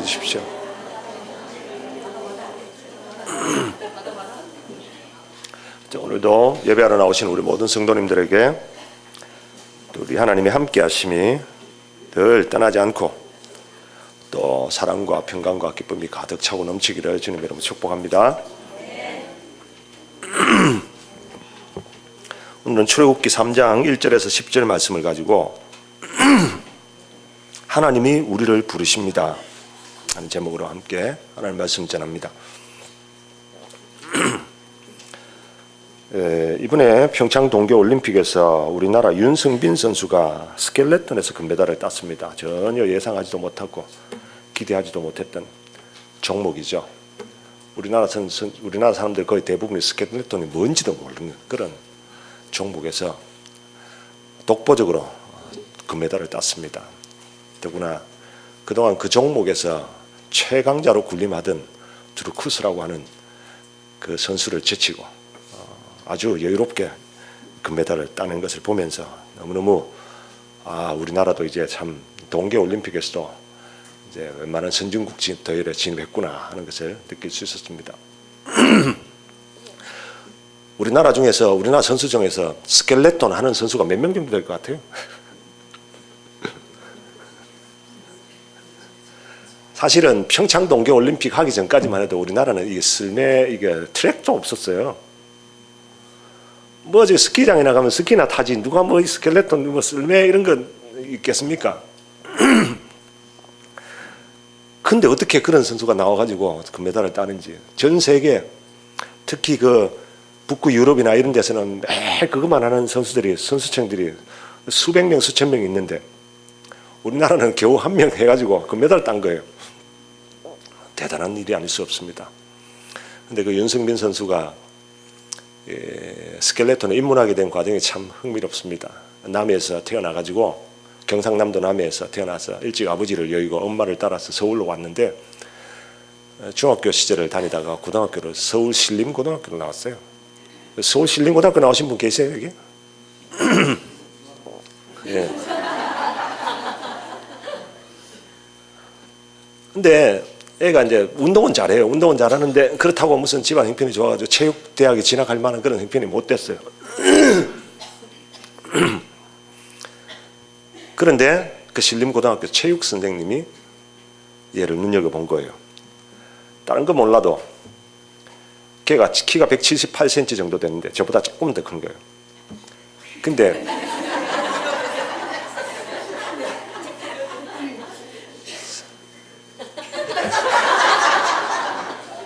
주십시오. 오늘도 예배하러 나오신 우리 모든 성도님들에게 또 우리 하나님의 함께 하심이 늘 떠나지 않고 또 사랑과 평강과 기쁨이 가득 차고 넘치기를 주님 이름으로 축복합니다. 오늘은 출애굽기 3장 1절에서 10절 말씀을 가지고 하나님이 우리를 부르십니다 하는 제목으로 함께 하나님 말씀 전합니다. 이번에 평창 동계올림픽에서 우리나라 윤승빈 선수가 스켈레톤에서 금메달을 땄습니다. 전혀 예상하지도 못하고 기대하지도 못했던 종목이죠. 우리나라 사람들 거의 대부분이 스켈레톤이 뭔지도 모르는 그런 종목에서 독보적으로 금메달을 땄습니다. 더구나 그동안 그 종목에서 최강자로 군림하던 드루쿠스라고 하는 그 선수를 제치고 아주 여유롭게 금메달을 따는 것을 보면서 너무너무 우리나라도 이제 참 동계올림픽에서도 이제 웬만한 선진국 대회에 진입했구나 하는 것을 느낄 수 있었습니다. 우리나라 선수 중에서 스켈레톤 하는 선수가 몇 명 정도 될 것 같아요? 사실은 평창 동계올림픽 하기 전까지만 해도 우리나라는 이게 트랙도 없었어요. 뭐 스키장에 나가면 스키나 타지 누가 뭐 스켈레톤 뭐 쓸매 이런 건 있겠습니까? 근데 어떻게 그런 선수가 나와가지고 금메달을 따는지 전 세계 특히 그 북구 유럽이나 이런 데서는 매일 그것만 하는 선수층들이 수백 명 수천 명 있는데 우리나라는 겨우 한 명 해가지고 금메달 딴 거예요. 대단한 일이 아닐 수 없습니다. 근데 그 윤승빈 선수가 스켈레톤에 입문하게 된 과정이 참 흥미롭습니다. 남해에서 태어나가지고 경상남도 남해에서 태어나서 일찍 아버지를 여의고 엄마를 따라서 서울로 왔는데 중학교 시절을 다니다가 고등학교를 서울 신림고등학교로 나왔어요. 서울 신림고등학교 나오신 분 계세요 여기? 예. 근데 애가 이제 운동은 잘해요. 운동은 잘하는데 그렇다고 무슨 집안 형편이 좋아가지고 체육대학에 진학할 만한 그런 형편이 못 됐어요. 그런데 그 신림고등학교 체육 선생님이 얘를 눈여겨본 거예요. 다른 거 몰라도 걔가 키가 178cm 정도 되는데 저보다 조금 더 큰 거예요. 근데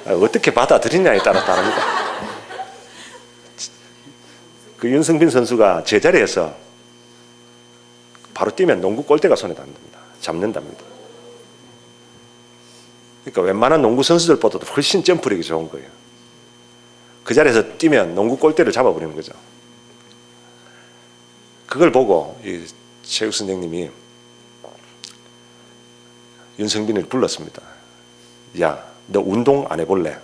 어떻게 받아들이냐에 따라 다릅니다. 그 윤승빈 선수가 제자리에서 바로 뛰면 농구 골대가 손에 닿는답니다. 잡는답니다. 그러니까 웬만한 농구 선수들보다도 훨씬 점프력이 좋은 거예요. 그 자리에서 뛰면 농구 골대를 잡아버리는 거죠. 그걸 보고 이 체육 선생님이 윤승빈을 불렀습니다. 야, 너 운동 안 해볼래?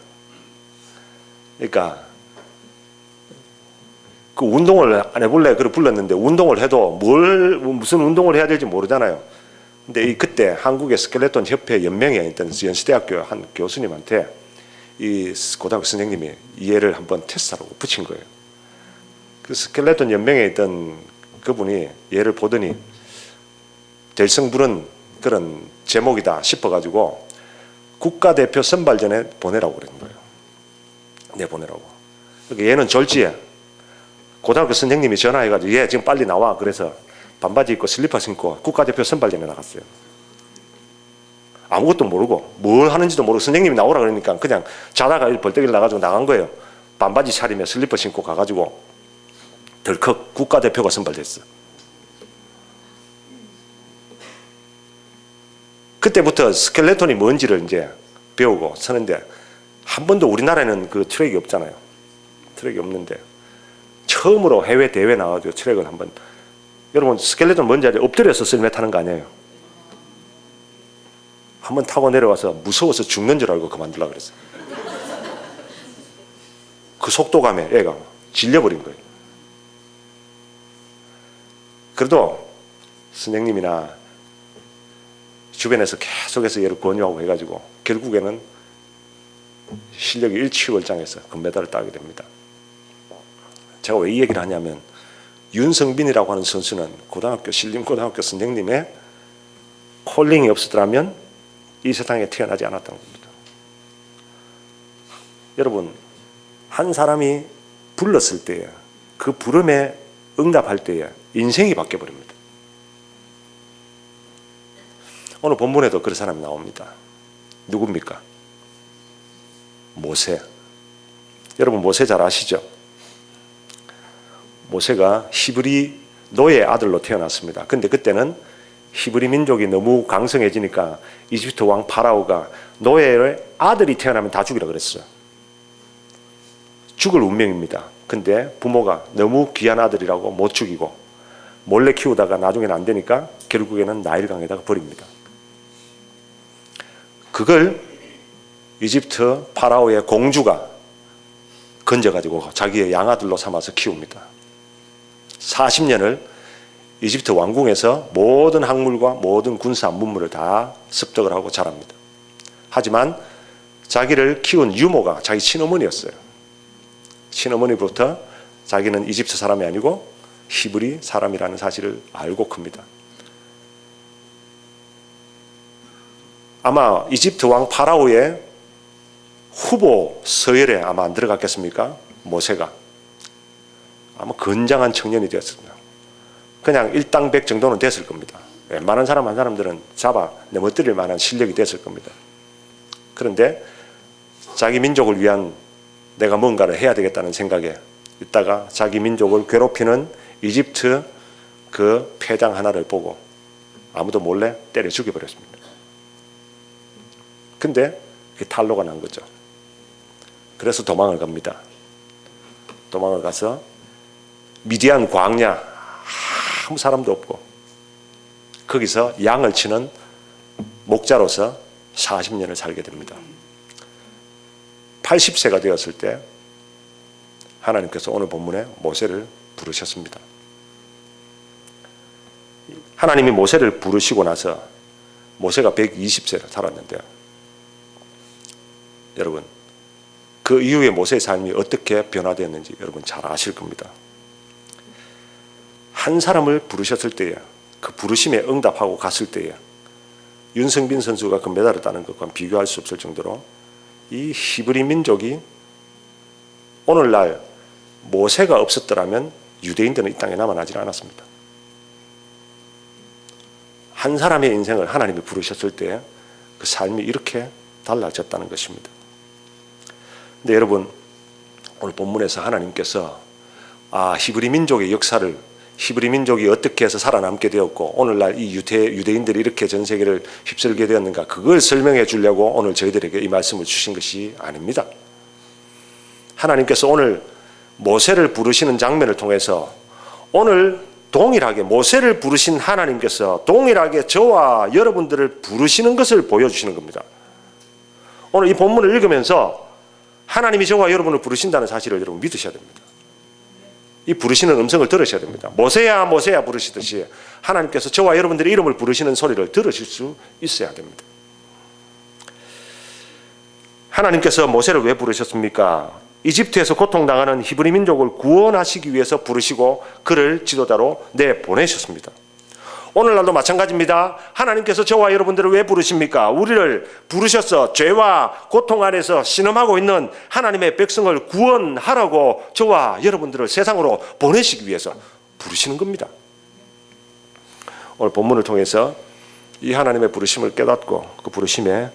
그러니까 그 운동을 안 해볼래? 그걸 불렀는데 운동을 해도 무슨 운동을 해야 될지 모르잖아요. 근데 그때 한국의 스켈레톤 협회 연맹에 있던 연세대학교 한 교수님한테 이 고등학교 선생님이 이 애를 한번 테스트하라고 붙인 거예요. 그 스켈레톤 연맹에 있던 그분이 얘를 보더니 될성부른 그런 제목이다 싶어가지고 국가대표 선발전에 보내라고 그런 거예요. 내보내라고. 그러니까 얘는 졸지에 고등학교 선생님이 전화해가지고 얘 지금 빨리 나와. 그래서 반바지 입고 슬리퍼 신고 국가대표 선발전에 나갔어요. 아무것도 모르고 뭘 하는지도 모르고 선생님이 나오라 그러니까 그냥 자다가 벌떡 일어나가지고 나간 거예요. 반바지 차리며 슬리퍼 신고 가가지고 덜컥 국가대표가 선발됐어. 그때부터 스켈레톤이 뭔지를 이제 배우고 서는데 한 번도 우리나라에는 그 트랙이 없잖아요. 트랙이 없는데 처음으로 해외 대회 나와가지고 트랙을 한번 여러분 스켈레톤 뭔지 알죠? 엎드려서 썰매 타는 거 아니에요. 한번 타고 내려와서 무서워서 죽는 줄 알고 그만두려고 그랬어요. 그 속도감에 애가 질려버린 거예요. 그래도 선생님이나 주변에서 계속해서 얘를 권유하고 해가지고 결국에는 실력이 일취월장해서 금메달을 따게 됩니다. 제가 왜 이 얘기를 하냐면 윤성빈이라고 하는 선수는 고등학교 신림고등학교 선생님의 콜링이 없었더라면 이 세상에 태어나지 않았던 겁니다. 여러분, 한 사람이 불렀을 때에 그 부름에 응답할 때에 인생이 바뀌어버립니다. 오늘 본문에도 그런 사람이 나옵니다. 누굽니까? 모세. 여러분 모세 잘 아시죠? 모세가 히브리 노예 아들로 태어났습니다. 근데 그때는 히브리 민족이 너무 강성해지니까 이집트 왕 파라오가 노예의 아들이 태어나면 다 죽이라 그랬어요. 죽을 운명입니다. 근데 부모가 너무 귀한 아들이라고 못 죽이고 몰래 키우다가 나중에는 안 되니까 결국에는 나일강에다가 버립니다. 그걸 이집트 파라오의 공주가 건져가지고 자기의 양아들로 삼아서 키웁니다. 40년을 이집트 왕궁에서 모든 학문과 모든 군사 문물을 다 습득을 하고 자랍니다. 하지만 자기를 키운 유모가 자기 친어머니였어요. 친어머니부터 자기는 이집트 사람이 아니고 히브리 사람이라는 사실을 알고 큽니다. 아마 이집트 왕 파라오의 후보 서열에 아마 안 들어갔겠습니까? 모세가 아마 건장한 청년이 되었습니다. 그냥 일당백 정도는 됐을 겁니다. 웬만한 사람 한 사람들은 잡아 넘어뜨릴 만한 실력이 됐을 겁니다. 그런데 자기 민족을 위한 내가 뭔가를 해야 되겠다는 생각에 있다가 자기 민족을 괴롭히는 이집트 그 패장 하나를 보고 아무도 몰래 때려 죽여버렸습니다. 근데 그게 탄로가 난 거죠. 그래서 도망을 갑니다. 도망을 가서 미디안 광야, 아무 사람도 없고 거기서 양을 치는 목자로서 40년을 살게 됩니다. 80세가 되었을 때 하나님께서 오늘 본문에 모세를 부르셨습니다. 하나님이 모세를 부르시고 나서 모세가 120세를 살았는데요. 여러분, 그 이후에 모세의 삶이 어떻게 변화되었는지 여러분 잘 아실 겁니다. 한 사람을 부르셨을 때에 그 부르심에 응답하고 갔을 때에 윤성빈 선수가 금메달을 따는 것과 비교할 수 없을 정도로 이 히브리 민족이 오늘날 모세가 없었더라면 유대인들은 이 땅에 남아나지 않았습니다. 한 사람의 인생을 하나님이 부르셨을 때 그 삶이 이렇게 달라졌다는 것입니다. 근데 여러분, 오늘 본문에서 하나님께서 히브리 민족의 역사를, 히브리 민족이 어떻게 해서 살아남게 되었고 오늘날 이 유대인들이 이렇게 전 세계를 휩쓸게 되었는가, 그걸 설명해 주려고 오늘 저희들에게 이 말씀을 주신 것이 아닙니다. 하나님께서 오늘 모세를 부르시는 장면을 통해서 오늘 동일하게 모세를 부르신 하나님께서 동일하게 저와 여러분들을 부르시는 것을 보여주시는 겁니다. 오늘 이 본문을 읽으면서 하나님이 저와 여러분을 부르신다는 사실을 여러분 믿으셔야 됩니다. 이 부르시는 음성을 들으셔야 됩니다. 모세야 모세야 부르시듯이 하나님께서 저와 여러분들의 이름을 부르시는 소리를 들으실 수 있어야 됩니다. 하나님께서 모세를 왜 부르셨습니까? 이집트에서 고통당하는 히브리 민족을 구원하시기 위해서 부르시고 그를 지도자로 내보내셨습니다. 오늘날도 마찬가지입니다. 하나님께서 저와 여러분들을 왜 부르십니까? 우리를 부르셔서 죄와 고통 안에서 신음하고 있는 하나님의 백성을 구원하라고 저와 여러분들을 세상으로 보내시기 위해서 부르시는 겁니다. 오늘 본문을 통해서 이 하나님의 부르심을 깨닫고 그 부르심에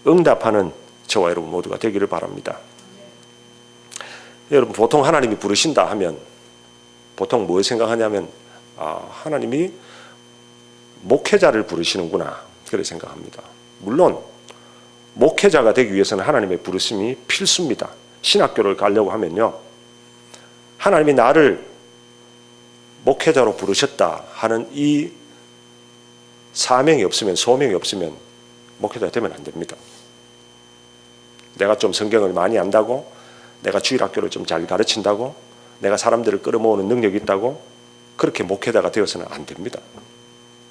응답하는 저와 여러분 모두가 되기를 바랍니다. 여러분, 보통 하나님이 부르신다 하면 보통 뭘 생각하냐면 하나님이 목회자를 부르시는구나, 그렇게 생각합니다. 물론 목회자가 되기 위해서는 하나님의 부르심이 필수입니다. 신학교를 가려고 하면요, 하나님이 나를 목회자로 부르셨다 하는 이 사명이 없으면, 소명이 없으면 목회자 되면 안 됩니다. 내가 좀 성경을 많이 안다고, 내가 주일학교를 좀 잘 가르친다고, 내가 사람들을 끌어모으는 능력이 있다고 그렇게 목회자가 되어서는 안 됩니다.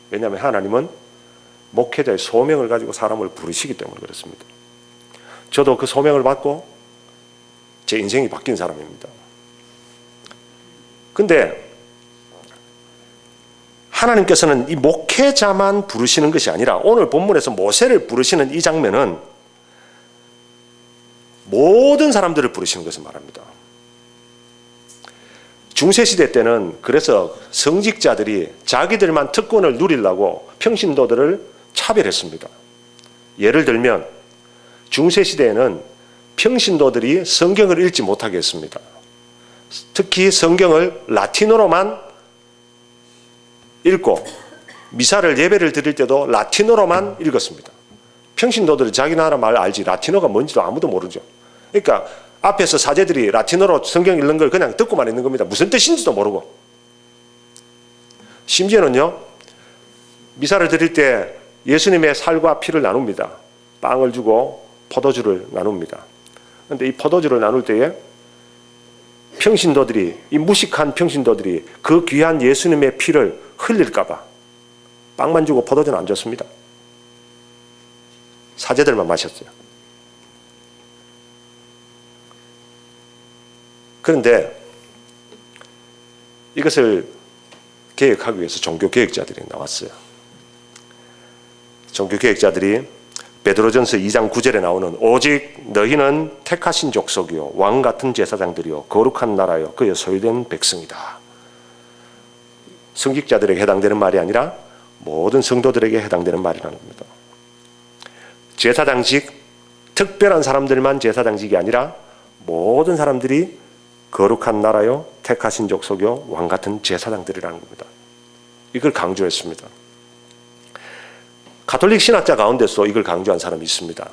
왜냐하면 하나님은 목회자의 소명을 가지고 사람을 부르시기 때문에 그렇습니다. 저도 그 소명을 받고 제 인생이 바뀐 사람입니다. 근데 하나님께서는 이 목회자만 부르시는 것이 아니라 오늘 본문에서 모세를 부르시는 이 장면은 모든 사람들을 부르시는 것을 말합니다. 중세시대 때는 그래서 성직자들이 자기들만 특권을 누리려고 평신도들을 차별했습니다. 예를 들면 중세시대에는 평신도들이 성경을 읽지 못하게 했습니다. 특히 성경을 라틴어로만 읽고 미사를 예배를 드릴 때도 라틴어로만 읽었습니다. 평신도들이 자기 나라 말 알지 라틴어가 뭔지도 아무도 모르죠. 그러니까 앞에서 사제들이 라틴어로 성경 읽는 걸 그냥 듣고만 있는 겁니다. 무슨 뜻인지도 모르고. 심지어는요, 미사를 드릴 때 예수님의 살과 피를 나눕니다. 빵을 주고 포도주를 나눕니다. 그런데 이 포도주를 나눌 때에 평신도들이, 이 무식한 평신도들이 그 귀한 예수님의 피를 흘릴까봐 빵만 주고 포도주는 안 줬습니다. 사제들만 마셨어요. 그런데 이것을 개혁하기 위해서 종교개혁자들이 나왔어요. 종교개혁자들이 베드로전서 2장 9절에 나오는 오직 너희는 택하신 족속이요 왕같은 제사장들이요 거룩한 나라요 그의 소유된 백성이다. 성직자들에게 해당되는 말이 아니라 모든 성도들에게 해당되는 말이라는 겁니다. 제사장직, 특별한 사람들만 제사장직이 아니라 모든 사람들이 거룩한 나라요 택하신 족속이요 왕같은 제사장들이라는 겁니다. 이걸 강조했습니다. 가톨릭 신학자 가운데서 이걸 강조한 사람이 있습니다.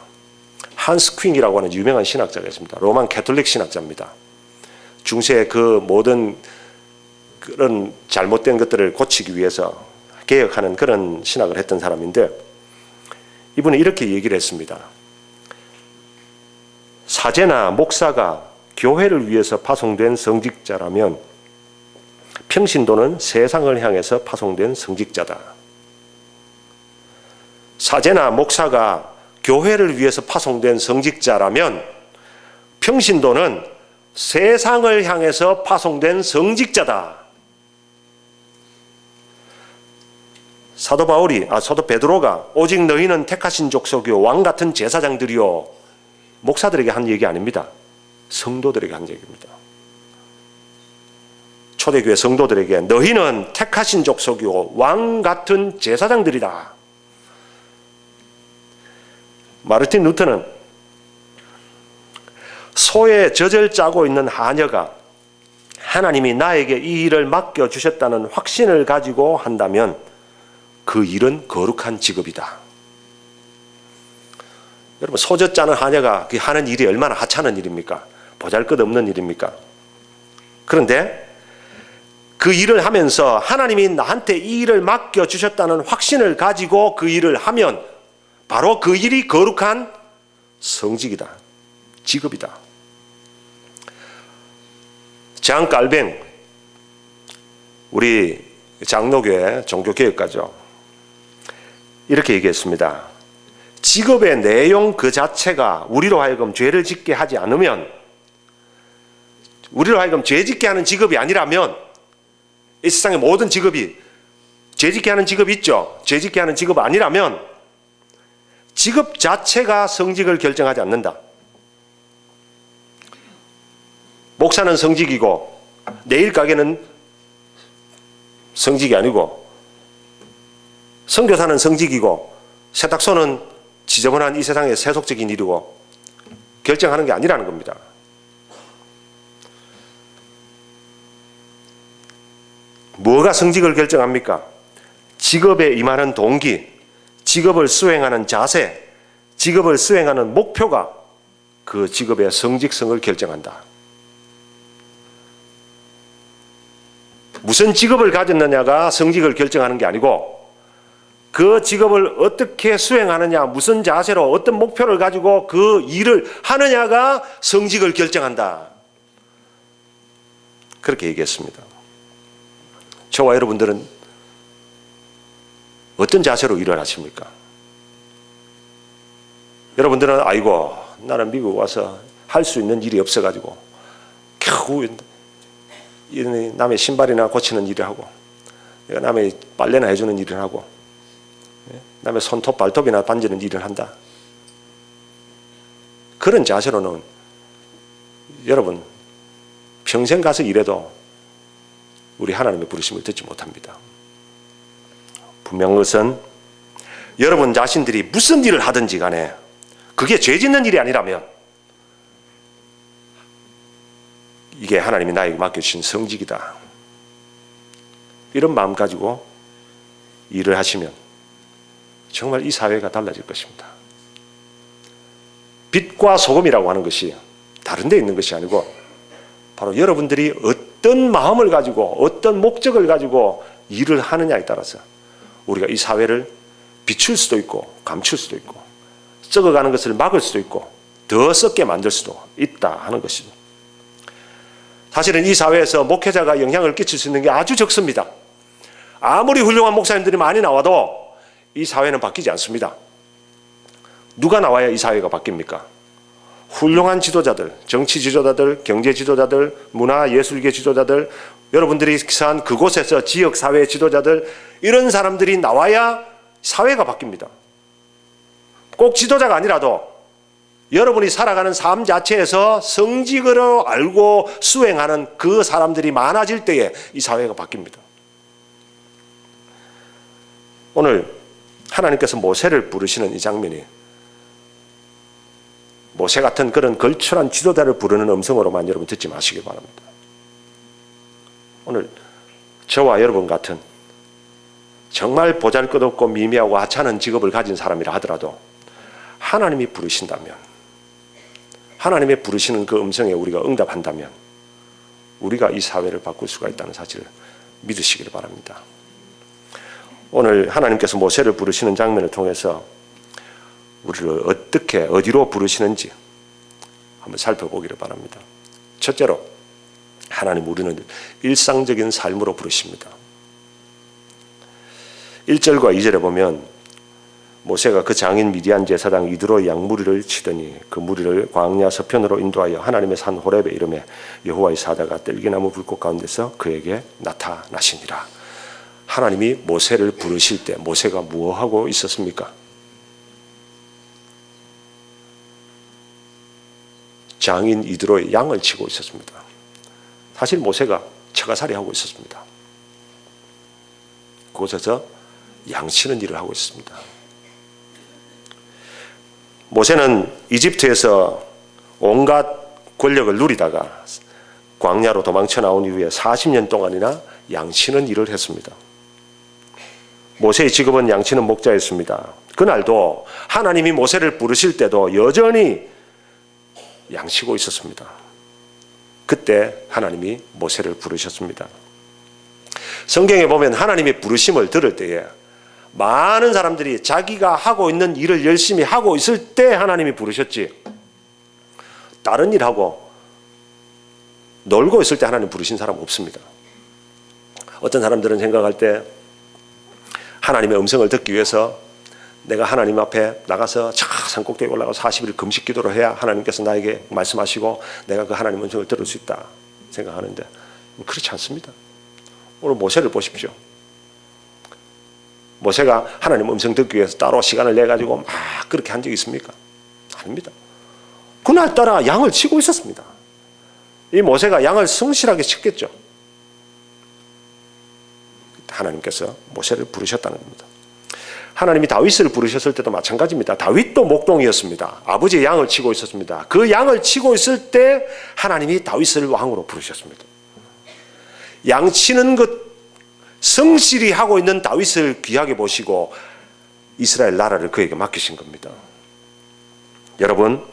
한스 퀸이라고 하는 유명한 신학자가 있습니다. 로만 가톨릭 신학자입니다. 중세의 그 모든 그런 잘못된 것들을 고치기 위해서 개혁하는 그런 신학을 했던 사람인데 이분은 이렇게 얘기를 했습니다. 사제나 목사가 교회를 위해서 파송된 성직자라면 평신도는 세상을 향해서 파송된 성직자다. 사제나 목사가 교회를 위해서 파송된 성직자라면 평신도는 세상을 향해서 파송된 성직자다. 사도 베드로가 오직 너희는 택하신 족속이요 왕같은 제사장들이요 목사들에게 한 얘기 아닙니다. 성도들에게 한 얘기입니다. 초대교회 성도들에게 너희는 택하신 족속이요 왕같은 제사장들이다. 마르틴 루터는 소에 젖을 짜고 있는 하녀가 하나님이 나에게 이 일을 맡겨주셨다는 확신을 가지고 한다면 그 일은 거룩한 직업이다. 여러분, 소젖 짜는 하녀가 하는 일이 얼마나 하찮은 일입니까? 보잘것없는 일입니까? 그런데 그 일을 하면서 하나님이 나한테 이 일을 맡겨주셨다는 확신을 가지고 그 일을 하면 바로 그 일이 거룩한 성직이다. 직업이다. 장 깔뱅, 우리 장로교회 종교개혁가죠. 이렇게 얘기했습니다. 직업의 내용 그 자체가 우리로 하여금 죄를 짓게 하지 않으면, 우리로 하여금 죄 짓게 하는 직업이 아니라면, 이 세상의 모든 직업이 죄 짓게 하는 직업이 있죠. 죄 짓게 하는 직업 아니라면 직업 자체가 성직을 결정하지 않는다. 목사는 성직이고 네일 가게는 성직이 아니고, 선교사는 성직이고 세탁소는 지저분한 이 세상의 세속적인 일이고 결정하는 게 아니라는 겁니다. 뭐가 성직을 결정합니까? 직업에 임하는 동기, 직업을 수행하는 자세, 직업을 수행하는 목표가 그 직업의 성직성을 결정한다. 무슨 직업을 가졌느냐가 성직을 결정하는 게 아니고 그 직업을 어떻게 수행하느냐, 무슨 자세로 어떤 목표를 가지고 그 일을 하느냐가 성직을 결정한다. 그렇게 얘기했습니다. 저와 여러분들은 어떤 자세로 일을 하십니까? 여러분들은 아이고 나는 미국 와서 할 수 있는 일이 없어가지고 겨우 남의 신발이나 고치는 일을 하고 남의 빨래나 해주는 일을 하고 남의 손톱 발톱이나 만지는 일을 한다. 그런 자세로는 여러분 평생 가서 일해도 우리 하나님의 부르심을 듣지 못합니다. 분명한 것은 여러분 자신들이 무슨 일을 하든지 간에 그게 죄 짓는 일이 아니라면 이게 하나님이 나에게 맡겨주신 성직이다. 이런 마음 가지고 일을 하시면 정말 이 사회가 달라질 것입니다. 빛과 소금이라고 하는 것이 다른 데 있는 것이 아니고 바로 여러분들이 어떤 마음을 가지고 어떤 목적을 가지고 일을 하느냐에 따라서 우리가 이 사회를 비출 수도 있고 감출 수도 있고 썩어가는 것을 막을 수도 있고 더 썩게 만들 수도 있다 하는 것이죠. 사실은 이 사회에서 목회자가 영향을 끼칠 수 있는 게 아주 적습니다. 아무리 훌륭한 목사님들이 많이 나와도 이 사회는 바뀌지 않습니다. 누가 나와야 이 사회가 바뀝니까? 훌륭한 지도자들, 정치 지도자들, 경제 지도자들, 문화 예술계 지도자들, 여러분들이 산 그곳에서 지역사회 지도자들, 이런 사람들이 나와야 사회가 바뀝니다. 꼭 지도자가 아니라도 여러분이 살아가는 삶 자체에서 성직으로 알고 수행하는 그 사람들이 많아질 때에 이 사회가 바뀝니다. 오늘 하나님께서 모세를 부르시는 이 장면이 모세 같은 그런 걸출한 지도자를 부르는 음성으로만 여러분 듣지 마시기 바랍니다. 오늘 저와 여러분 같은 정말 보잘것없고 미미하고 하찮은 직업을 가진 사람이라 하더라도 하나님이 부르신다면, 하나님의 부르시는 그 음성에 우리가 응답한다면 우리가 이 사회를 바꿀 수가 있다는 사실을 믿으시길 바랍니다. 오늘 하나님께서 모세를 부르시는 장면을 통해서 우리를 어떻게 어디로 부르시는지 한번 살펴보기를 바랍니다. 첫째로 하나님 우리는 일상적인 삶으로 부르십니다. 1절과 2절에 보면 모세가 그 장인 미디안 제사장 이드로의 양무리를 치더니 그 무리를 광야 서편으로 인도하여 하나님의 산 호렙에 이르매 여호와의 사자가 뜰기나무 불꽃 가운데서 그에게 나타나시니라. 하나님이 모세를 부르실 때 모세가 무엇하고 있었습니까? 장인 이드로의 양을 치고 있었습니다. 사실 모세가 처가살이 하고 있었습니다. 그곳에서 양 치는 일을 하고 있습니다. 모세는 이집트에서 온갖 권력을 누리다가 광야로 도망쳐 나온 이후에 40년 동안이나 양치는 일을 했습니다. 모세의 직업은 양치는 목자였습니다. 그날도 하나님이 모세를 부르실 때도 여전히 양치고 있었습니다. 그때 하나님이 모세를 부르셨습니다. 성경에 보면 하나님의 부르심을 들을 때에 많은 사람들이 자기가 하고 있는 일을 열심히 하고 있을 때 하나님이 부르셨지, 다른 일하고 놀고 있을 때 하나님 부르신 사람 없습니다. 어떤 사람들은 생각할 때 하나님의 음성을 듣기 위해서 내가 하나님 앞에 나가서 저 산꼭대기에 올라가서 40일 금식 기도를 해야 하나님께서 나에게 말씀하시고 내가 그 하나님의 음성을 들을 수 있다 생각하는데 그렇지 않습니다. 오늘 모세를 보십시오. 모세가 하나님 음성 듣기 위해서 따로 시간을 내가지고 막 그렇게 한 적이 있습니까? 아닙니다. 그날따라 양을 치고 있었습니다. 이 모세가 양을 성실하게 쳤겠죠. 하나님께서 모세를 부르셨다는 겁니다. 하나님이 다윗을 부르셨을 때도 마찬가지입니다. 다윗도 목동이었습니다. 아버지의 양을 치고 있었습니다. 그 양을 치고 있을 때 하나님이 다윗을 왕으로 부르셨습니다. 양 치는 것 성실히 하고 있는 다윗을 귀하게 보시고 이스라엘 나라를 그에게 맡기신 겁니다. 여러분,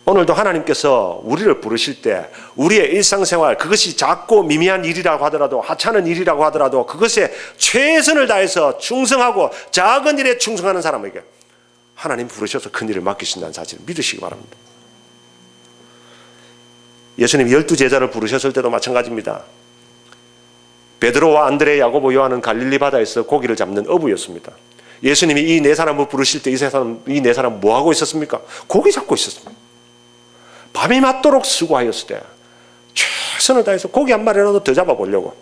오늘도 하나님께서 우리를 부르실 때 우리의 일상생활, 그것이 작고 미미한 일이라고 하더라도 하찮은 일이라고 하더라도 그것에 최선을 다해서 충성하고 작은 일에 충성하는 사람에게 하나님 부르셔서 큰 일을 맡기신다는 사실을 믿으시기 바랍니다. 예수님이 12제자를 부르셨을 때도 마찬가지입니다. 베드로와 안드레, 야고보, 요한은 갈릴리 바다에서 고기를 잡는 어부였습니다. 예수님이 이 네 사람을 부르실 때 이 네 사람 뭐 하고 있었습니까? 고기 잡고 있었습니다. 밤이 맞도록 수고하였을 때 최선을 다해서 고기 한 마리라도 더 잡아보려고.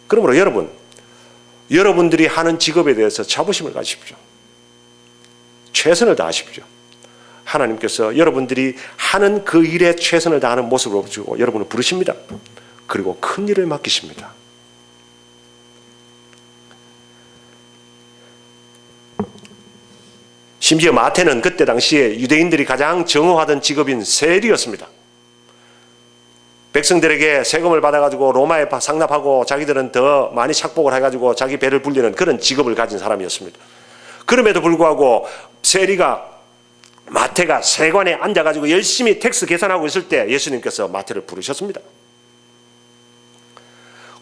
그러므로 여러분들이 하는 직업에 대해서 자부심을 가지십시오. 최선을 다하십시오. 하나님께서 여러분들이 하는 그 일에 최선을 다하는 모습을 보시고 여러분을 부르십니다. 그리고 큰 일을 맡기십니다. 심지어 마태는 그때 당시에 유대인들이 가장 정오하던 직업인 세리였습니다. 백성들에게 세금을 받아가지고 로마에 상납하고 자기들은 더 많이 착복을 해가지고 자기 배를 불리는 그런 직업을 가진 사람이었습니다. 그럼에도 불구하고 마태가 세관에 앉아가지고 열심히 텍스 계산하고 있을 때 예수님께서 마태를 부르셨습니다.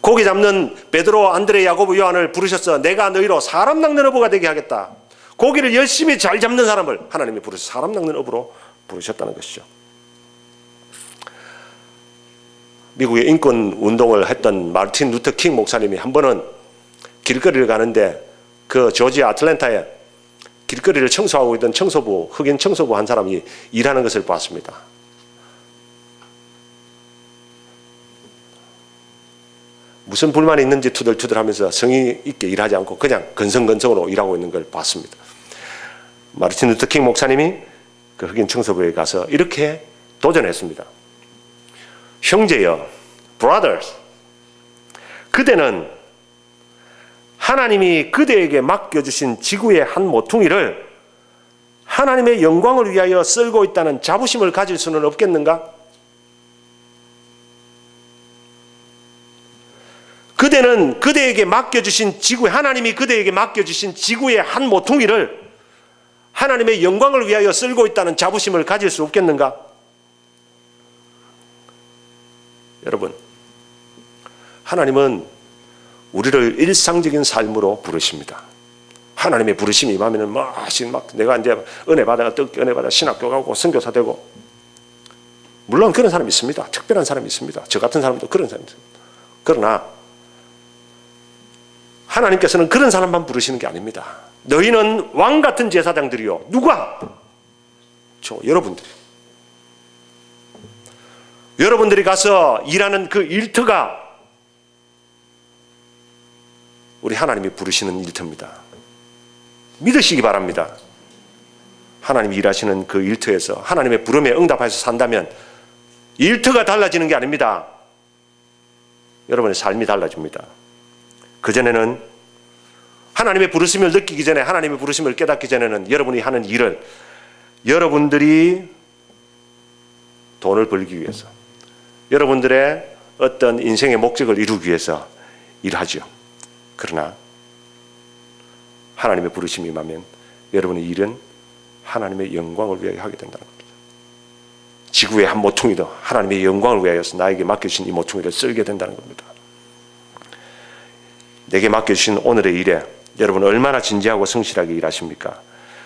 고기 잡는 베드로, 안드레, 야고보, 요한을 부르셔서 내가 너희로 사람 낚는 어부가 되게 하겠다. 고기를 열심히 잘 잡는 사람을 하나님이 부르셔서 사람 낚는 어부로 부르셨다는 것이죠. 미국의 인권 운동을 했던 마틴 루터 킹 목사님이 한 번은 길거리를 가는데 그 조지아 아틀랜타에 길거리를 청소하고 있던 흑인 청소부 한 사람이 일하는 것을 봤습니다. 무슨 불만이 있는지 투덜투덜하면서 성의 있게 일하지 않고 그냥 건성건성으로 일하고 있는 걸 봤습니다. 마르틴 루터 킹 목사님이 그 흑인 청소부에 가서 이렇게 도전했습니다. 형제여, brothers, 그대는 하나님이 그대에게 맡겨주신 지구의 한 모퉁이를 하나님의 영광을 위하여 쓸고 있다는 자부심을 가질 수는 없겠는가? 그대는 하나님이 그대에게 맡겨주신 지구의 한 모퉁이를 하나님의 영광을 위하여 쓸고 있다는 자부심을 가질 수 없겠는가? 여러분, 하나님은 우리를 일상적인 삶으로 부르십니다. 하나님의 부르심이 임하면은 막 내가 이제 은혜 받아 신학교 가고 선교사 되고, 물론 그런 사람이 있습니다. 특별한 사람이 있습니다. 저 같은 사람도 그런 사람이 있습니다. 그러나 하나님께서는 그런 사람만 부르시는 게 아닙니다. 너희는 왕 같은 제사장들이요. 누가? 여러분들이 가서 일하는 그 일터가 우리 하나님이 부르시는 일터입니다. 믿으시기 바랍니다. 하나님이 일하시는 그 일터에서 하나님의 부름에 응답해서 산다면 일터가 달라지는 게 아닙니다. 여러분의 삶이 달라집니다. 그전에는 하나님의 부르심을 느끼기 전에, 하나님의 부르심을 깨닫기 전에는 여러분이 하는 일을 여러분들이 돈을 벌기 위해서, 여러분들의 어떤 인생의 목적을 이루기 위해서 일하죠. 그러나 하나님의 부르심이 임하면 여러분의 일은 하나님의 영광을 위하여 하게 된다는 겁니다. 지구의 한 모퉁이도 하나님의 영광을 위하여서 나에게 맡겨주신 이 모퉁이를 쓸게 된다는 겁니다. 내게 맡겨주신 오늘의 일에 여러분 얼마나 진지하고 성실하게 일하십니까?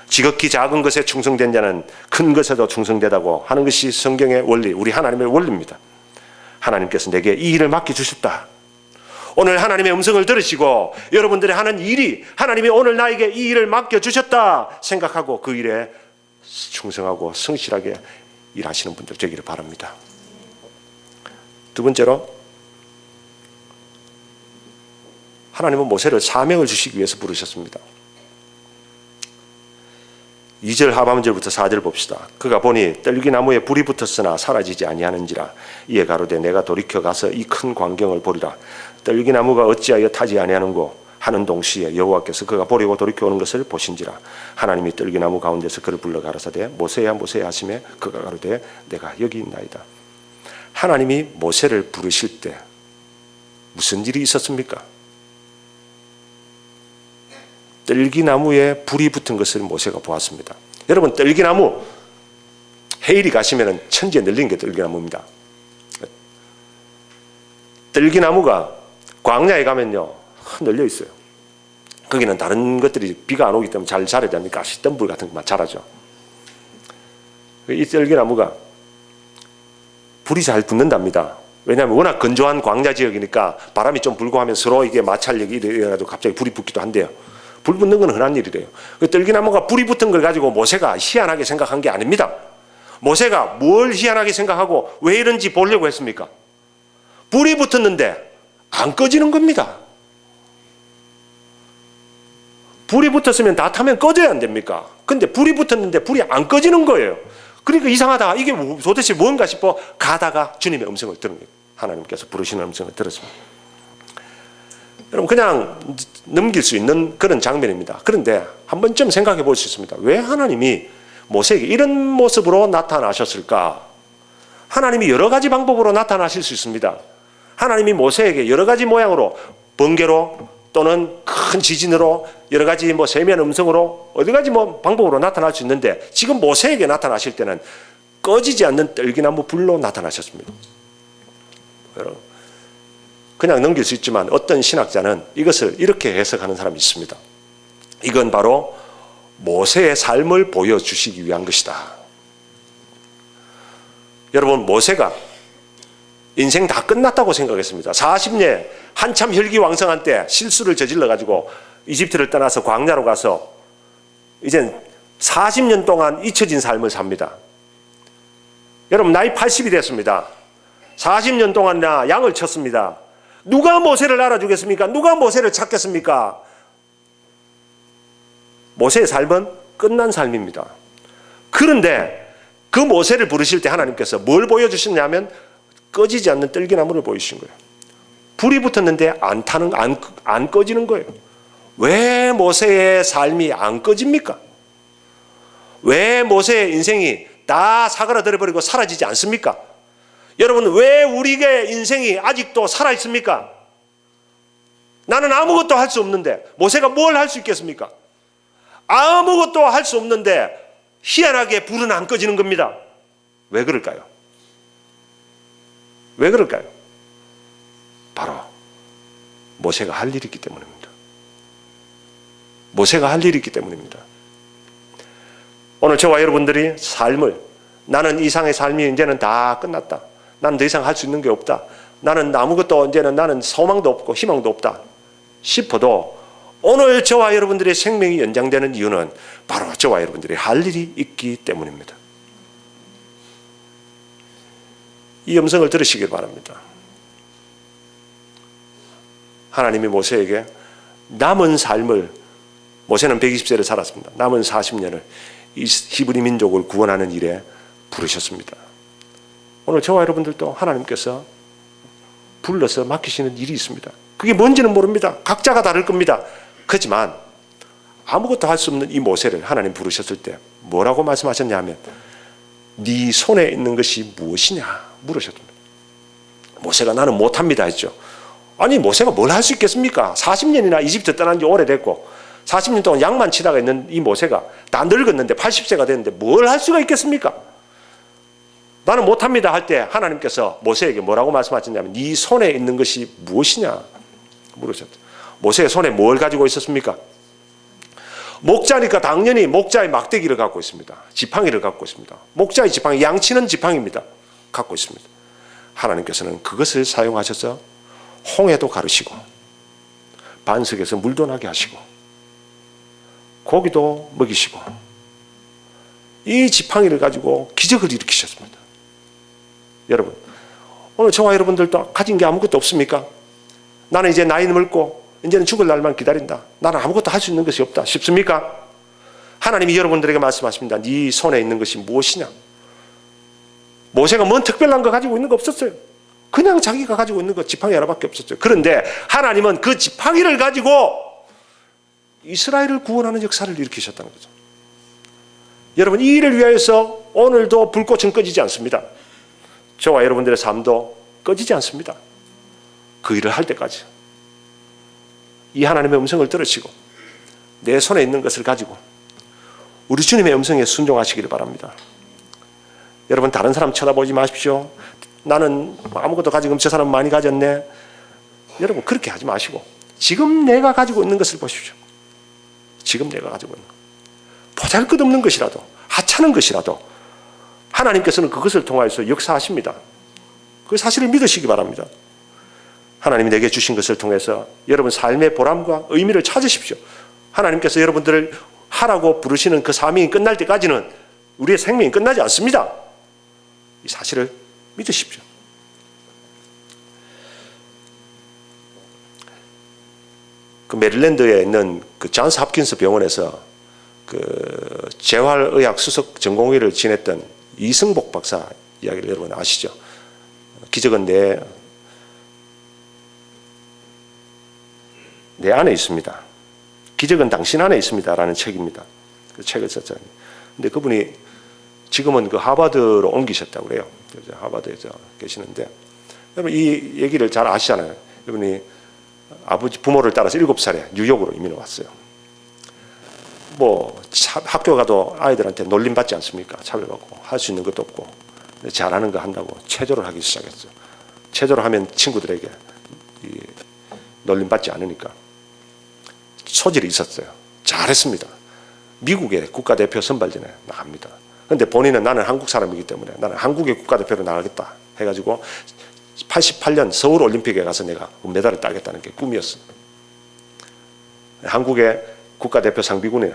지극히 작은 것에 충성된 자는 큰 것에도 충성되다고 하는 것이 성경의 원리, 우리 하나님의 원리입니다. 하나님께서 내게 이 일을 맡겨주셨다. 오늘 하나님의 음성을 들으시고 여러분들이 하는 일이 하나님이 오늘 나에게 이 일을 맡겨주셨다 생각하고 그 일에 충성하고 성실하게 일하시는 분들 되기를 바랍니다. 두 번째로, 하나님은 모세를 사명을 주시기 위해서 부르셨습니다. 2절 하반절부터 4절 봅시다. 그가 보니 떨기나무에 불이 붙었으나 사라지지 아니하는지라. 이에 가로되 내가 돌이켜 가서 이 큰 광경을 보리라. 떨기나무가 어찌하여 타지 아니하는고 하는 동시에 여호와께서 그가 보려고 돌이켜 오는 것을 보신지라. 하나님이 떨기나무 가운데서 그를 불러 가라사대 모세야 모세야 하시매 그가 가로되 내가 여기 있나이다. 하나님이 모세를 부르실 때 무슨 일이 있었습니까? 떨기나무에 불이 붙은 것을 모세가 보았습니다. 여러분, 떨기나무, 헤일이 가시면 천지에 널린 게 떨기나무입니다. 떨기나무가 광야에 가면요 널려 있어요. 거기는 다른 것들이 비가 안 오기 때문에 잘 자라지 않으니까 가시덤불 같은 것만 자라죠. 이 떨기나무가 불이 잘 붙는답니다. 왜냐하면 워낙 건조한 광야 지역이니까 바람이 좀 불고 하면 서로 이게 마찰력이 이래가지고 갑자기 불이 붙기도 한대요. 불 붙는 건 흔한 일이래요. 그 떨기나무가 불이 붙은 걸 가지고 모세가 희한하게 생각한 게 아닙니다. 모세가 뭘 희한하게 생각하고 왜 이런지 보려고 했습니까? 불이 붙었는데 안 꺼지는 겁니다. 불이 붙었으면 다 타면 꺼져야 안 됩니까? 근데 불이 붙었는데 불이 안 꺼지는 거예요. 그러니까 이상하다. 이게 도대체 뭔가 싶어 가다가 주님의 음성을 들은 거예요. 하나님께서 부르시는 음성을 들었습니다. 여러분 그냥 넘길 수 있는 그런 장면입니다. 그런데 한 번쯤 생각해 볼 수 있습니다. 왜 하나님이 모세에게 이런 모습으로 나타나셨을까? 하나님이 여러 가지 방법으로 나타나실 수 있습니다. 하나님이 모세에게 여러 가지 모양으로 번개로 또는 큰 지진으로 여러 가지 세미한 음성으로 어디 가지 방법으로 나타날 수 있는데 지금 모세에게 나타나실 때는 꺼지지 않는 떨기나무 불로 나타나셨습니다. 여러분 그냥 넘길 수 있지만 어떤 신학자는 이것을 이렇게 해석하는 사람이 있습니다. 이건 바로 모세의 삶을 보여주시기 위한 것이다. 여러분 모세가 인생 다 끝났다고 생각했습니다. 40년 한참 혈기왕성한 때 실수를 저질러가지고 이집트를 떠나서 광야로 가서 이젠 40년 동안 잊혀진 삶을 삽니다. 여러분 나이 80이 됐습니다. 40년 동안이나 양을 쳤습니다. 누가 모세를 알아주겠습니까? 누가 모세를 찾겠습니까? 모세의 삶은 끝난 삶입니다. 그런데 그 모세를 부르실 때 하나님께서 뭘 보여주셨냐면 꺼지지 않는 떨기나무를 보여주신 거예요. 불이 붙었는데 안 꺼지는 거예요. 왜 모세의 삶이 안 꺼집니까? 왜 모세의 인생이 다 사그라들어 버리고 사라지지 않습니까? 여러분 왜 우리의 인생이 아직도 살아있습니까? 나는 아무것도 할 수 없는데 모세가 뭘 할 수 있겠습니까? 아무것도 할 수 없는데 희한하게 불은 안 꺼지는 겁니다. 왜 그럴까요? 왜 그럴까요? 바로 모세가 할 일이 있기 때문입니다. 모세가 할 일이 있기 때문입니다. 오늘 저와 여러분들이 삶을 나는 이상의 삶이 이제는 다 끝났다. 나는 더 이상 할 수 있는 게 없다. 나는 아무것도 이제는 나는 소망도 없고 희망도 없다 싶어도 오늘 저와 여러분들의 생명이 연장되는 이유는 바로 저와 여러분들이 할 일이 있기 때문입니다. 이 음성을 들으시길 바랍니다. 하나님이 모세에게 남은 삶을 모세는 120세를 살았습니다. 남은 40년을 이 히브리 민족을 구원하는 일에 부르셨습니다. 오늘 저와 여러분들도 하나님께서 불러서 맡기시는 일이 있습니다. 그게 뭔지는 모릅니다. 각자가 다를 겁니다. 그렇지만 아무것도 할 수 없는 이 모세를 하나님 부르셨을 때 뭐라고 말씀하셨냐면 네 손에 있는 것이 무엇이냐 물으셨습니다. 모세가 나는 못합니다 했죠. 아니 모세가 뭘 할 수 있겠습니까? 40년이나 이집트 떠난 지 오래됐고 40년 동안 양만 치다가 있는 이 모세가 다 늙었는데 80세가 됐는데 뭘 할 수가 있겠습니까? 나는 못합니다 할 때 하나님께서 모세에게 뭐라고 말씀하셨냐면 네 손에 있는 것이 무엇이냐 물으셨죠. 모세의 손에 뭘 가지고 있었습니까? 목자니까 당연히 목자의 막대기를 갖고 있습니다. 지팡이를 갖고 있습니다. 목자의 지팡이, 양치는 지팡이입니다. 갖고 있습니다. 하나님께서는 그것을 사용하셔서 홍해도 가르시고 반석에서 물도 나게 하시고 고기도 먹이시고 이 지팡이를 가지고 기적을 일으키셨습니다. 여러분 오늘 저와 여러분들도 가진 게 아무것도 없습니까? 나는 이제 나이 먹고 이제는 죽을 날만 기다린다. 나는 아무것도 할 수 있는 것이 없다 싶습니까? 하나님이 여러분들에게 말씀하십니다. 네 손에 있는 것이 무엇이냐? 모세가 뭔 특별한 거 가지고 있는 거 없었어요. 그냥 자기가 가지고 있는 거 지팡이 하나밖에 없었어요. 그런데 하나님은 그 지팡이를 가지고 이스라엘을 구원하는 역사를 일으키셨다는 거죠. 여러분 이 일을 위하여서 오늘도 불꽃은 꺼지지 않습니다. 저와 여러분들의 삶도 꺼지지 않습니다. 그 일을 할 때까지 이 하나님의 음성을 들으시고 내 손에 있는 것을 가지고 우리 주님의 음성에 순종하시기를 바랍니다. 여러분 다른 사람 쳐다보지 마십시오. 나는 아무것도 가지고 저 사람 많이 가졌네. 여러분 그렇게 하지 마시고 지금 내가 가지고 있는 것을 보십시오. 지금 내가 가지고 있는 것. 보잘것없는 것이라도 하찮은 것이라도 하나님께서는 그것을 통하여서 역사하십니다. 그 사실을 믿으시기 바랍니다. 하나님이 내게 주신 것을 통해서 여러분 삶의 보람과 의미를 찾으십시오. 하나님께서 여러분들을 하라고 부르시는 그 사명이 끝날 때까지는 우리의 생명이 끝나지 않습니다. 이 사실을 믿으십시오. 그 메릴랜드에 있는 그 존스 홉킨스 병원에서 그 재활의학 수석 전공의를 지냈던 이승복 박사 이야기를 여러분 아시죠? 기적은 내 안에 있습니다. 기적은 당신 안에 있습니다라는 책입니다. 그 책을 썼잖아요. 근데 그분이 지금은 그 하버드로 옮기셨다고 그래요. 하버드에서 계시는데 여러분 이 얘기를 잘 아시잖아요. 이분이 아버지 부모를 따라서 7살에 뉴욕으로 이민을 왔어요. 뭐 학교 가도 아이들한테 놀림받지 않습니까? 차별받고 할 수 있는 것도 없고 잘하는 거 한다고 체조를 하기 시작했어요. 체조를 하면 친구들에게 놀림받지 않으니까 소질이 있었어요. 잘했습니다. 미국의 국가대표 선발전에 나갑니다. 그런데 본인은 나는 한국 사람이기 때문에 나는 한국의 국가대표로 나가겠다 해가지고 88년 서울올림픽에 가서 내가 은메달을 따겠다는 게 꿈이었어요. 한국의 국가대표 상비군에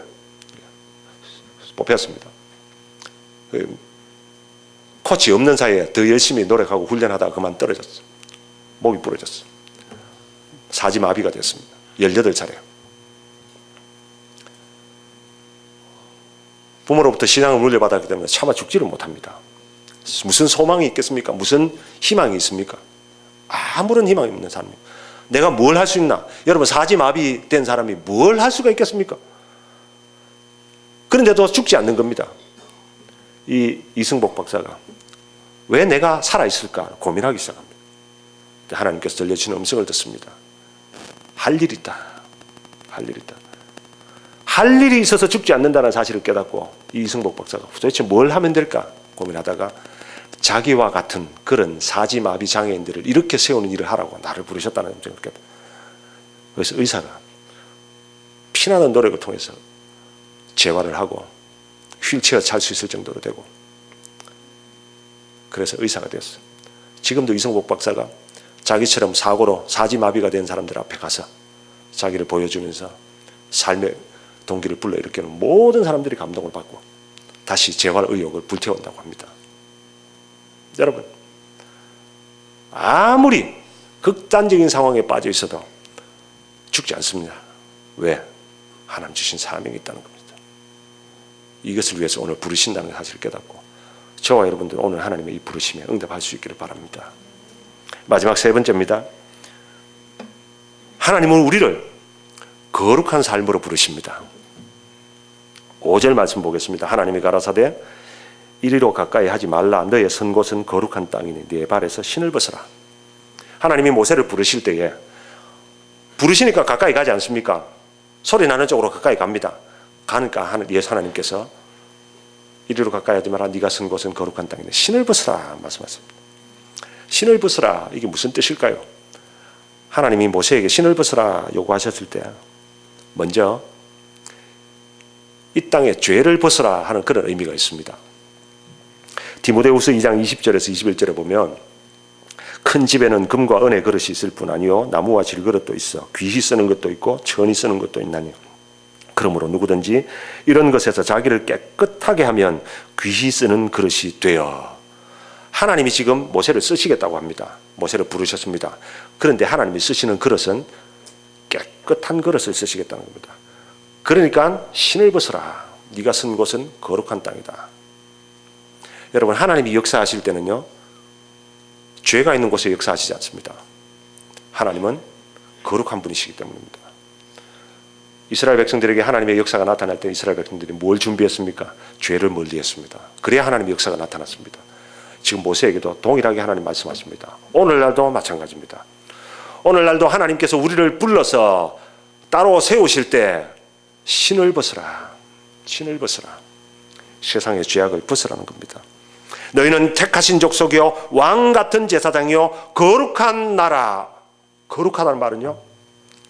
뽑혔습니다. 코치 없는 사이에 더 열심히 노력하고 훈련하다가 그만 떨어졌어. 목이 부러졌어. 사지마비가 됐습니다. 18차례. 부모로부터 신앙을 물려받았기 때문에 차마 죽지를 못합니다. 무슨 소망이 있겠습니까? 무슨 희망이 있습니까? 아무런 희망이 없는 사람이에요. 내가 뭘 할 수 있나? 여러분 사지마비 된 사람이 뭘 할 수가 있겠습니까? 그런데도 죽지 않는 겁니다. 이 이승복 박사가 왜 내가 살아있을까 고민하기 시작합니다. 하나님께서 들려주는 음성을 듣습니다. 할 일이 있다. 할 일이 있다. 할 일이 있어서 죽지 않는다는 사실을 깨닫고 이 이승복 박사가 도대체 뭘 하면 될까 고민하다가 자기와 같은 그런 사지마비 장애인들을 이렇게 세우는 일을 하라고 나를 부르셨다는 음성을 깨닫고 그래서 의사가 피나는 노력을 통해서 재활을 하고 휠체어 탈 수 있을 정도로 되고 그래서 의사가 됐어요. 지금도 이승복 박사가 자기처럼 사고로 사지마비가 된 사람들 앞에 가서 자기를 보여주면서 삶의 동기를 불러일으키는 모든 사람들이 감동을 받고 다시 재활 의욕을 불태운다고 합니다. 여러분 아무리 극단적인 상황에 빠져 있어도 죽지 않습니다. 왜? 하나님 주신 사명이 있다는 겁니다. 이것을 위해서 오늘 부르신다는 사실을 깨닫고 저와 여러분들 오늘 하나님의 이 부르심에 응답할 수 있기를 바랍니다. 마지막 세 번째입니다. 하나님은 우리를 거룩한 삶으로 부르십니다. 5절 말씀 보겠습니다. 하나님이 가라사대 이리로 가까이 하지 말라. 너의 선 곳은 거룩한 땅이니 네 발에서 신을 벗어라. 하나님이 모세를 부르실 때에 부르시니까 가까이 가지 않습니까? 소리 나는 쪽으로 가까이 갑니다. 가니까 예수 하나님께서 이리로 가까이 하지 마라. 네가 선 곳은 거룩한 땅이니 신을 벗어라 말씀하십니다. 신을 벗어라. 이게 무슨 뜻일까요? 하나님이 모세에게 신을 벗어라 요구하셨을 때 먼저 이 땅의 죄를 벗어라 하는 그런 의미가 있습니다. 디모데후서 2장 20절에서 21절에 보면 큰 집에는 금과 은의 그릇이 있을 뿐 아니요 나무와 질그릇도 있어 귀히 쓰는 것도 있고 천이 쓰는 것도 있나니 그러므로 누구든지 이런 것에서 자기를 깨끗하게 하면 귀히 쓰는 그릇이 되어. 하나님이 지금 모세를 쓰시겠다고 합니다. 모세를 부르셨습니다. 그런데 하나님이 쓰시는 그릇은 깨끗한 그릇을 쓰시겠다는 겁니다. 그러니까 신을 벗어라. 네가 쓴 곳은 거룩한 땅이다. 여러분 하나님이 역사하실 때는요 죄가 있는 곳에 역사하시지 않습니다. 하나님은 거룩한 분이시기 때문입니다. 이스라엘 백성들에게 하나님의 역사가 나타날 때 이스라엘 백성들이 뭘 준비했습니까? 죄를 멀리했습니다. 그래야 하나님의 역사가 나타났습니다. 지금 모세에게도 동일하게 하나님 말씀하십니다. 오늘날도 마찬가지입니다. 오늘날도 하나님께서 우리를 불러서 따로 세우실 때 신을 벗어라. 신을 벗어라. 세상의 죄악을 벗으라는 겁니다. 너희는 택하신 족속이요 왕 같은 제사장이요 거룩한 나라. 거룩하다는 말은요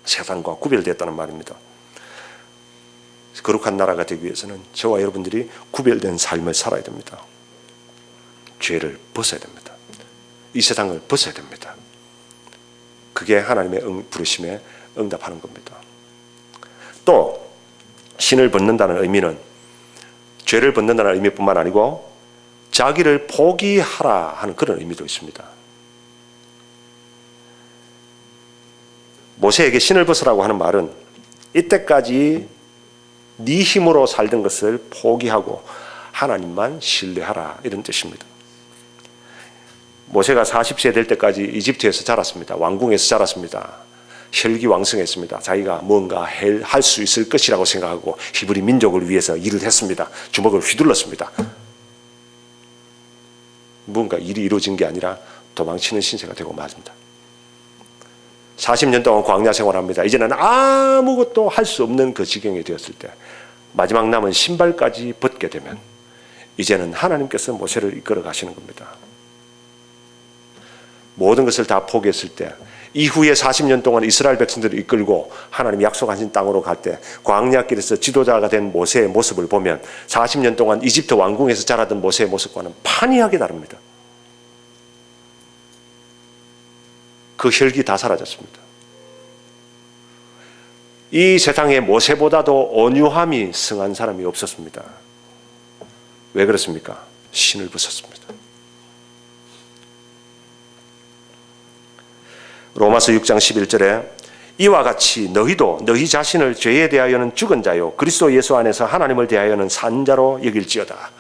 세상과 구별됐다는 말입니다. 거룩한 나라가 되기 위해서는 저와 여러분들이 구별된 삶을 살아야 됩니다. 죄를 벗어야 됩니다. 이 세상을 벗어야 됩니다. 그게 하나님의 부르심에 응답하는 겁니다. 또 신을 벗는다는 의미는 죄를 벗는다는 의미뿐만 아니고 자기를 포기하라 하는 그런 의미도 있습니다. 모세에게 신을 벗으라고 하는 말은 이때까지 네 힘으로 살던 것을 포기하고 하나님만 신뢰하라 이런 뜻입니다. 모세가 40세 될 때까지 이집트에서 자랐습니다. 왕궁에서 자랐습니다. 혈기왕성했습니다. 자기가 뭔가 할 수 있을 것이라고 생각하고 히브리 민족을 위해서 일을 했습니다. 주먹을 휘둘렀습니다. 뭔가 일이 이루어진 게 아니라 도망치는 신세가 되고 말습니다. 40년 동안 광야 생활합니다. 이제는 아무것도 할 수 없는 그 지경이 되었을 때 마지막 남은 신발까지 벗게 되면 이제는 하나님께서 모세를 이끌어 가시는 겁니다. 모든 것을 다 포기했을 때 이후에 40년 동안 이스라엘 백성들을 이끌고 하나님이 약속하신 땅으로 갈 때 광야길에서 지도자가 된 모세의 모습을 보면 40년 동안 이집트 왕궁에서 자라던 모세의 모습과는 판이하게 다릅니다. 그 혈기 다 사라졌습니다. 이 세상에 모세보다도 온유함이 승한 사람이 없었습니다. 왜 그렇습니까? 신을 벗었습니다. 로마서 6장 11절에 이와 같이 너희도 너희 자신을 죄에 대하여는 죽은 자요 그리스도 예수 안에서 하나님을 대하여는 산 자로 여길지어다.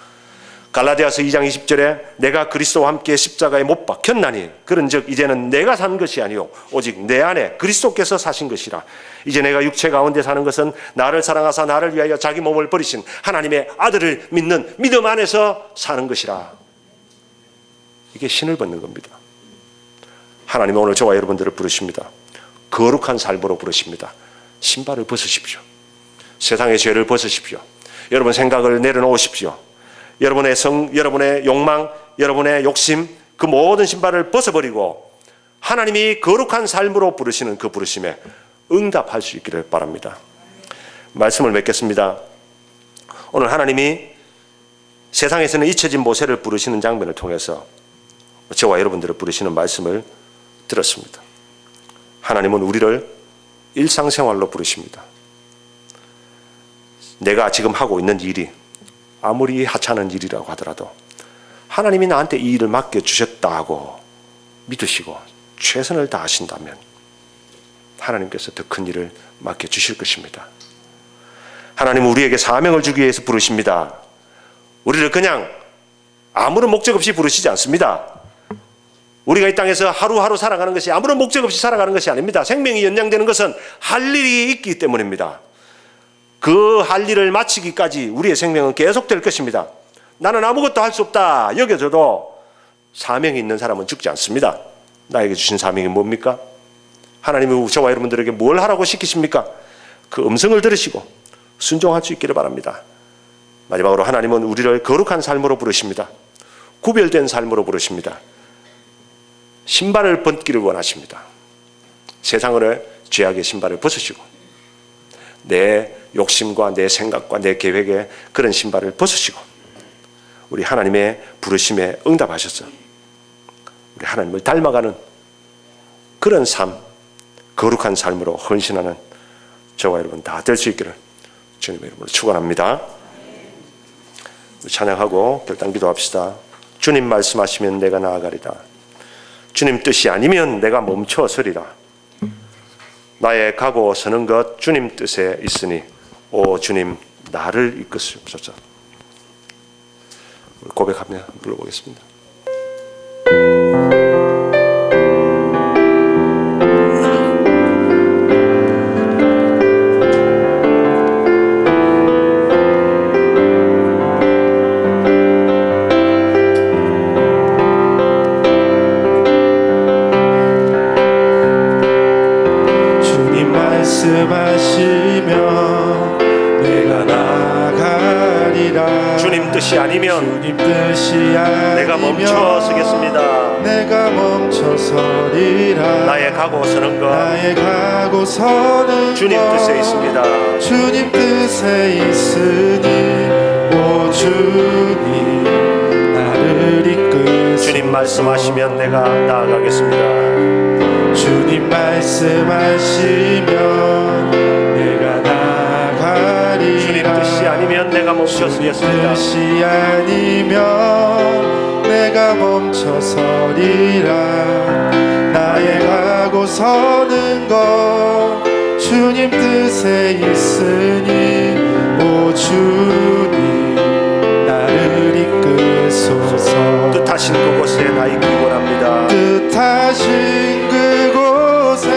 갈라디아서 2장 20절에 내가 그리스도와 함께 십자가에 못 박혔나니 그런즉 이제는 내가 산 것이 아니요 오직 내 안에 그리스도께서 사신 것이라. 이제 내가 육체 가운데 사는 것은 나를 사랑하사 나를 위하여 자기 몸을 버리신 하나님의 아들을 믿는 믿음 안에서 사는 것이라. 이게 신을 벗는 겁니다. 하나님은 오늘 저와 여러분들을 부르십니다. 거룩한 삶으로 부르십니다. 신발을 벗으십시오. 세상의 죄를 벗으십시오. 여러분 생각을 내려놓으십시오. 여러분의 욕망, 여러분의 욕심, 그 모든 신발을 벗어버리고 하나님이 거룩한 삶으로 부르시는 그 부르심에 응답할 수 있기를 바랍니다. 말씀을 맺겠습니다. 오늘 하나님이 세상에서는 잊혀진 모세를 부르시는 장면을 통해서 저와 여러분들을 부르시는 말씀을 들었습니다. 하나님은 우리를 일상생활로 부르십니다. 내가 지금 하고 있는 일이 아무리 하찮은 일이라고 하더라도 하나님이 나한테 이 일을 맡겨주셨다고 믿으시고 최선을 다하신다면 하나님께서 더 큰 일을 맡겨주실 것입니다. 하나님은 우리에게 사명을 주기 위해서 부르십니다. 우리를 그냥 아무런 목적 없이 부르시지 않습니다. 우리가 이 땅에서 하루하루 살아가는 것이 아무런 목적 없이 살아가는 것이 아닙니다. 생명이 연장되는 것은 할 일이 있기 때문입니다. 그 할 일을 마치기까지 우리의 생명은 계속될 것입니다. 나는 아무것도 할 수 없다 여겨져도 사명이 있는 사람은 죽지 않습니다. 나에게 주신 사명이 뭡니까? 하나님이 저와 여러분들에게 뭘 하라고 시키십니까? 그 음성을 들으시고 순종할 수 있기를 바랍니다. 마지막으로 하나님은 우리를 거룩한 삶으로 부르십니다. 구별된 삶으로 부르십니다. 신발을 벗기를 원하십니다. 세상을 죄악의 신발을 벗으시고 내 욕심과 내 생각과 내 계획에 그런 신발을 벗으시고 우리 하나님의 부르심에 응답하셔서 우리 하나님을 닮아가는 그런 삶, 거룩한 삶으로 헌신하는 저와 여러분 다 될 수 있기를 주님의 이름으로 축원합니다. 찬양하고 결단 기도합시다. 주님 말씀하시면 내가 나아가리라. 주님 뜻이 아니면 내가 멈춰서리라. 나의 가고 서는 것 주님 뜻에 있으니 오 주님 나를 이끄시옵소서. 고백하며 불러보겠습니다. 말씀하시면 내가 나가리라. 주님 뜻이 아니면 주님 뜻이 아니면 내가 멈춰 서겠습니다. 내가 멈춰 서리라. 나의 가고 서는 것 나의 가고 서는 주님 것 뜻에 있습니다. 주님 뜻에 있으니 오 주님 나를 이끄소서. 주님 주님 말씀하시면 내가 나아가겠습니다. 주님 말씀하시면 내가 나아가리라. 주님 뜻이 아니면 내가 멈춰서겠습니다. 뜻이 아니면 내가 멈춰서리라. 나의 가고 서는 것 주님 뜻에 있으니 오 주님 나를 이끄소서. 뜻하신 그곳에 나 있기 원합니다. 뜻하신 그곳에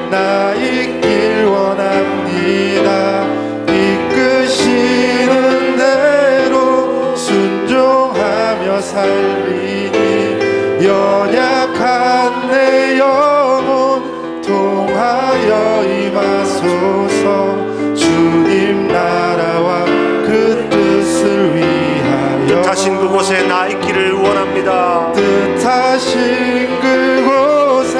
나 있길 원합니다. 이끄시는 대로 순종하며 살리니 연약한 내 영혼 통하여 임하소서. 주님 나라와 그 뜻을 위하여 뜻하신 그곳에 나 있기를 원합니다. 뜻하신 그곳에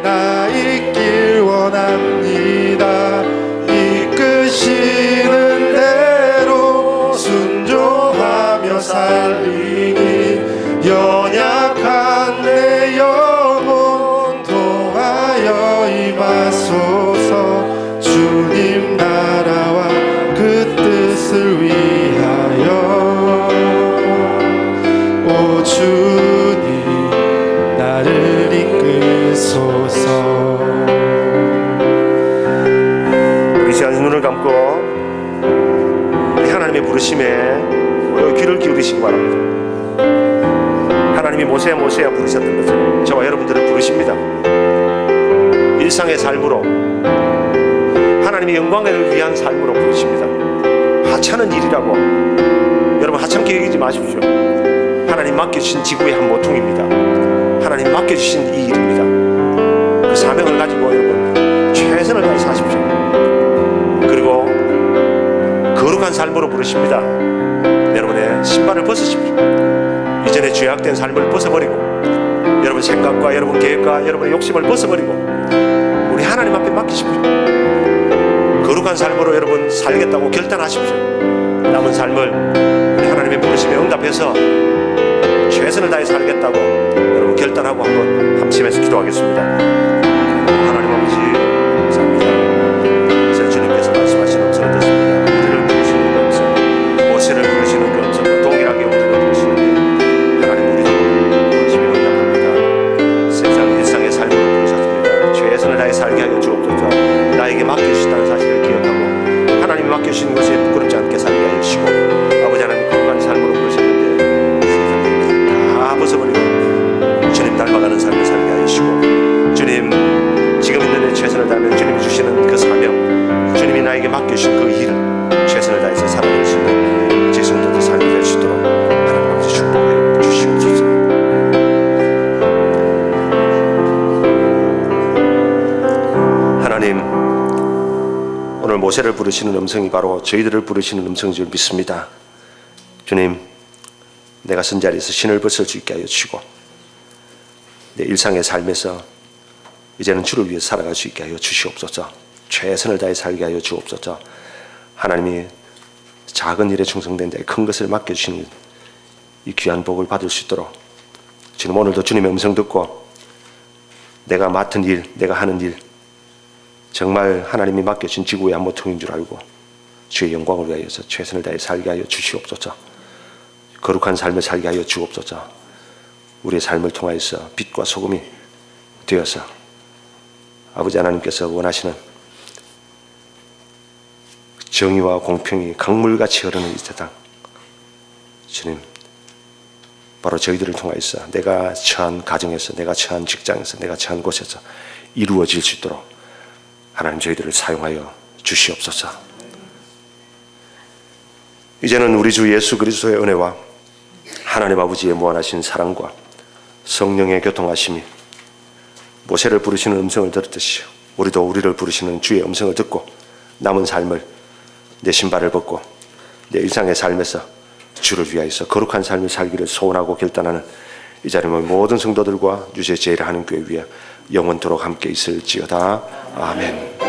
나 있길 원합니다. 이끄시는 대로 순종하며 살리니 연약한 내 영혼 통하여 임하소서. 주님 나라와 그 뜻을 위하여 오 주님 나를 이끄소서. 우리 시간 눈을 감고 우리 하나님의 부르심에 귀를 기울이시기 바랍니다. 하나님이 모세야 부르셨던 것처럼 저와 여러분들을 부르십니다. 일상의 삶으로 하나님의 영광을 위한 삶으로 부르십니다. 하찮은 일이라고 여러분 하찮게 여기지 마십시오. 하나님 맡겨주신 지구의 한 모퉁입니다. 하나님 맡겨주신 이 일입니다. 그 사명을 가지고 여러분 최선을 다해 사십시오. 그리고 거룩한 삶으로 부르십니다. 여러분의 신발을 벗으십시오. 이전에 죄악된 삶을 벗어버리고 여러분 생각과 여러분 계획과 여러분의 욕심을 벗어버리고 우리 하나님 앞에 맡기십시오. 거룩한 삶으로 여러분 살겠다고 결단하십시오. 남은 삶을 우리 하나님의 부르심에 응답해서 최선을 다해 살겠다고 여러분 결단하고 한번 함심해서 기도하겠습니다. 하나님 아버지 감사합니다. 이제 주님께서 말씀하신 음성을 듣습니다. 우리를 부르시는 그 음성, 모세를 부르시는 그 음성과 동일하게 우리를 부르시는데 하나님 우리도 부르심에 응답합니다. 세상 일상의 삶으로 부르셨습니다. 최선을 다해 살게 하여 주옵소서. 나에게 맡겨주신다는 사실을 기억하고 하나님이 맡겨주신 것에 부끄럽지 않게 살게 하여 주시고 아버지 하나님 거룩한 삶으로 부르셨는데 세상에 다 벗어버리고 주님 닮아가는 삶을 살게 하여 주시고 주님 지금 있는 데 최선을 다하며 주님이 주시는 그 사명 주님이 나에게 맡겨주신 그 일을 최선을 다해서 살아갈 수 있는 제 성도들 삶이 될 수 있도록 하나님 아버지 축복해 주시옵소서. 하나님 오늘 모세를 부르시는 음성이 바로 저희들을 부르시는 음성인 줄 믿습니다. 주님 내가 선 자리에서 신을 벗을 수 있게 하여 주시고 내 일상의 삶에서 이제는 주를 위해 살아갈 수 있게 하여 주시옵소서. 최선을 다해 살게 하여 주옵소서. 하나님이 작은 일에 충성된 자에 큰 것을 맡겨주시는 이 귀한 복을 받을 수 있도록 주님 오늘도 주님의 음성 듣고 내가 맡은 일, 내가 하는 일 정말 하나님이 맡겨준 지구의 한 모퉁이인 줄 알고 주의 영광을 위하여서 최선을 다해 살게 하여 주시옵소서. 거룩한 삶을 살게 하여 주옵소서. 우리의 삶을 통하여서 빛과 소금이 되어서 아버지 하나님께서 원하시는 정의와 공평이 강물같이 흐르는 이 세상 주님 바로 저희들을 통하여서 내가 처한 가정에서 내가 처한 직장에서 내가 처한 곳에서 이루어질 수 있도록 하나님 저희들을 사용하여 주시옵소서. 이제는 우리 주 예수 그리스도의 은혜와 하나님 아버지의 무한하신 사랑과 성령의 교통하심이 모세를 부르시는 음성을 들었듯이 우리도 우리를 부르시는 주의 음성을 듣고 남은 삶을 내 신발을 벗고 내 일상의 삶에서 주를 위하여서 거룩한 삶을 살기를 소원하고 결단하는 이 자리에 모든 성도들과 유죄 제일 하는 교회 위에 영원토록 함께 있을지어다. 아멘.